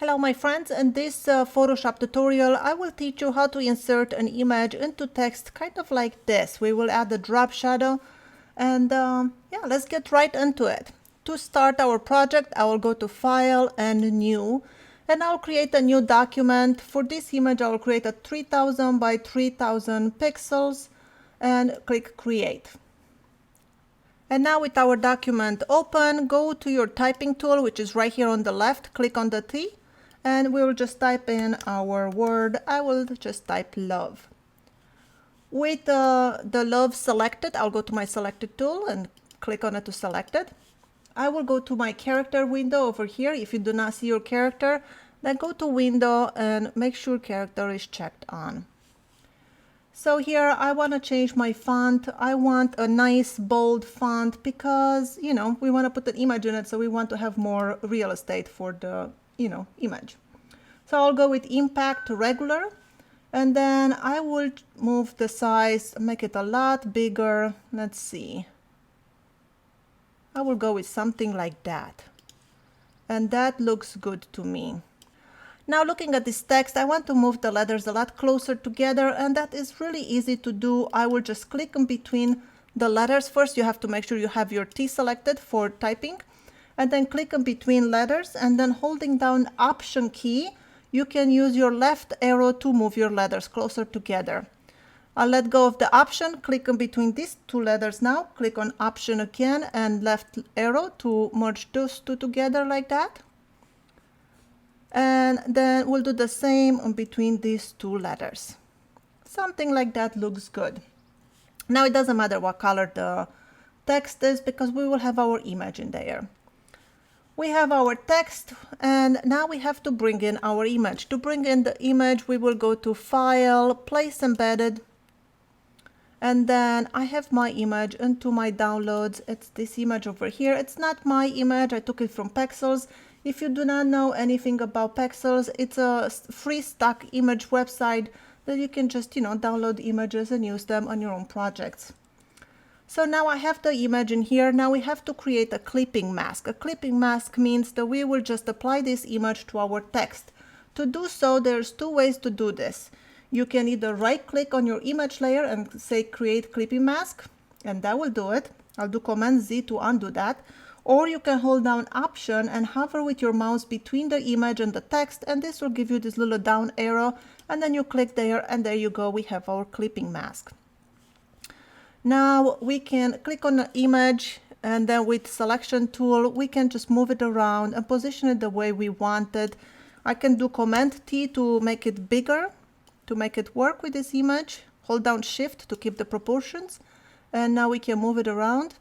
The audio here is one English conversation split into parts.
Hello my friends, in this Photoshop tutorial I will teach you how to insert an image into text kind of like this. We will add the drop shadow and yeah, let's get right into it. To start our project I will go to File and New and I'll create a new document. For this image I will create a 3000 by 3000 pixels and click Create. And now with our document open, go to your typing tool, which is right here on the left, click on the T, and we will just type in our word. I will just type love. With the love selected, I'll go to my selected tool and click on it to select it. I will go to my character window over here. If you do not see your character, then go to window and make sure character is checked on. So here I want to change my font. I want a nice bold font because, you know, we want to put an image in it, so we want to have more real estate for the, image. So I'll go with impact regular, and then I will move the size, make it a lot bigger. Let's see. I will go with something like that. And that looks good to me. Now looking at this text, I want to move the letters a lot closer together, and that is really easy to do. I will just click in between the letters. First, you have to make sure you have your T selected for typing, and then click in between letters, and then holding down Option key, you can use your left arrow to move your letters closer together. I'll let go of the Option, click in between these two letters now, click on Option again, and left arrow to merge those two together like that. And then we'll do the same in between these two letters. Something like that looks good. Now it doesn't matter what color the text is because we will have our image in there. We have our text and now we have to bring in our image. To bring in the image we will go to File, Place Embedded, and then I have my image into my downloads. It's this image over here. It's not my image, I took it from Pexels. If you do not know anything about Pexels, it's a free stock image website that you can just, download images and use them on your own projects. So now I have the image in here. Now we have to create a clipping mask. A clipping mask means that we will just apply this image to our text. To do so, there's two ways to do this. You can either right click on your image layer and say create clipping mask, and that will do it. I'll do Command Z to undo that. Or you can hold down Option and hover with your mouse between the image and the text, and this will give you this little down arrow, and then you click there and there you go, we have our clipping mask. Now we can click on the image and then with selection tool we can just move it around and position it the way we want it. I can do Command T to make it bigger, to make it work with this image. Hold down Shift to keep the proportions, and now we can move it around.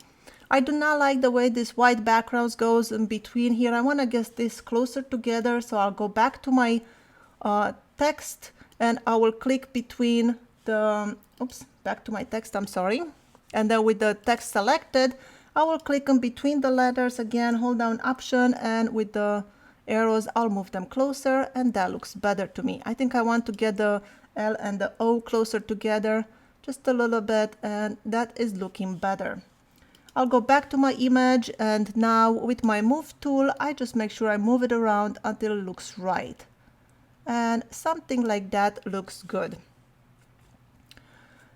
I do not like the way this white background goes in between here. I want to get this closer together, so I'll go back to my text and I will click between the, back to my text, I'm sorry. And then with the text selected, I will click in between the letters again, hold down Option, and with the arrows, I'll move them closer, and that looks better to me. I think I want to get the L and the O closer together just a little bit, and that is looking better. I'll go back to my image, and now with my move tool I just make sure I move it around until it looks right, and something like that looks good.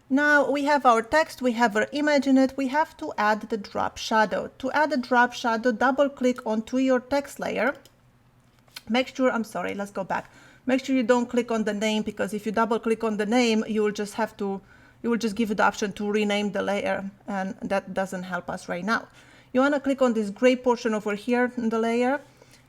Now we have our text, we have our image in it. We have to add the drop shadow. To add the drop shadow, double click onto your text layer. Make sure, let's go back. Make sure you don't click on the name, because if you double click on the name you will just give you the option to rename the layer, and that doesn't help us right now. You want to click on this gray portion over here in the layer,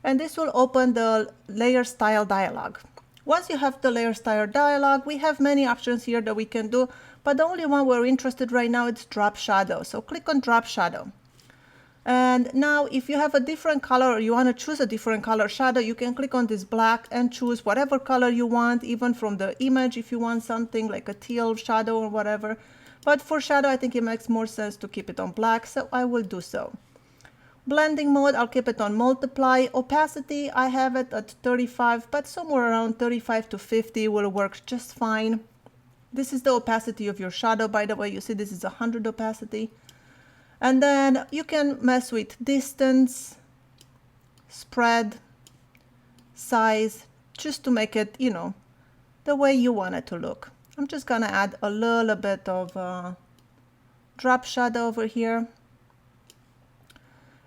and this will open the layer style dialog. Once you have the layer style dialog, we have many options here that we can do, but the only one we're interested right now is drop shadow. So click on drop shadow. And now if you have a different color or you want to choose a different color shadow, you can click on this black and choose whatever color you want, even from the image if you want something like a teal shadow or whatever. But for shadow I think it makes more sense to keep it on black, so I will do so. Blending mode, I'll keep it on multiply. Opacity, I have it at 35, but somewhere around 35 to 50 will work just fine. This is the opacity of your shadow, by the way. You see this is 100 opacity. And then you can mess with distance, spread, size, just to make it, you know, the way you want it to look. I'm just gonna add a little bit of drop shadow over here.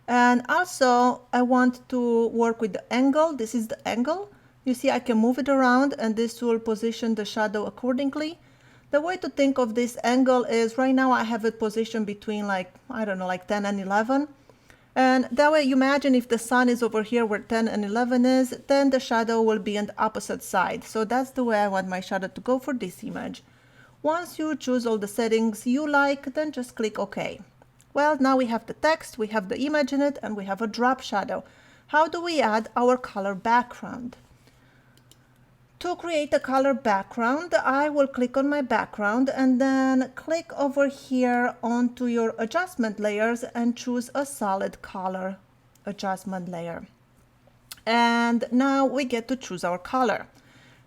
And also I want to work with the angle. This is the angle. You see I can move it around and this will position the shadow accordingly. The way to think of this angle is right now I have it positioned between like, I don't know, like 10 and 11. And that way you imagine if the sun is over here where 10 and 11 is, then the shadow will be on the opposite side. So that's the way I want my shadow to go for this image. Once you choose all the settings you like, then just click OK. Well, now we have the text, we have the image in it, and we have a drop shadow. How do we add our color background? To create a color background, I will click on my background and then click over here onto your adjustment layers and choose a solid color adjustment layer. And now we get to choose our color.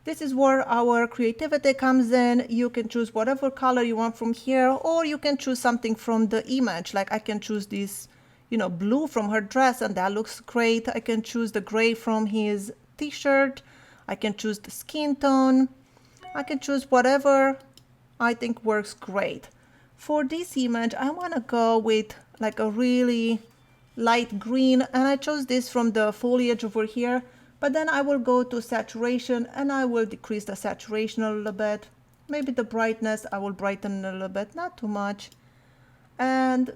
This is where our creativity comes in. You can choose whatever color you want from here, or you can choose something from the image. Like I can choose this, you know, blue from her dress and that looks great. I can choose the gray from his t-shirt. I can choose the skin tone. I can choose whatever I think works great. For this image, I want to go with like a really light green, and I chose this from the foliage over here. But then I will go to saturation and I will decrease the saturation a little bit. Maybe the brightness, I will brighten a little bit, not too much. And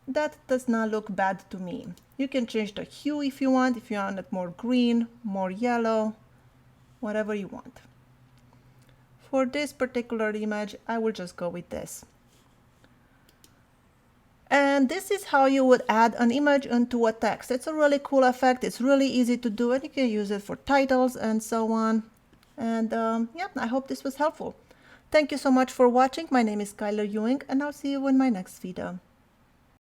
that does not look bad to me. You can change the hue if you want it more green, more yellow, whatever you want. For this particular image, I will just go with this. And this is how you would add an image into a text. It's a really cool effect. It's really easy to do, and you can use it for titles and so on. And yeah, I hope this was helpful. Thank you so much for watching. My name is Skyler Ewing, and I'll see you in my next video.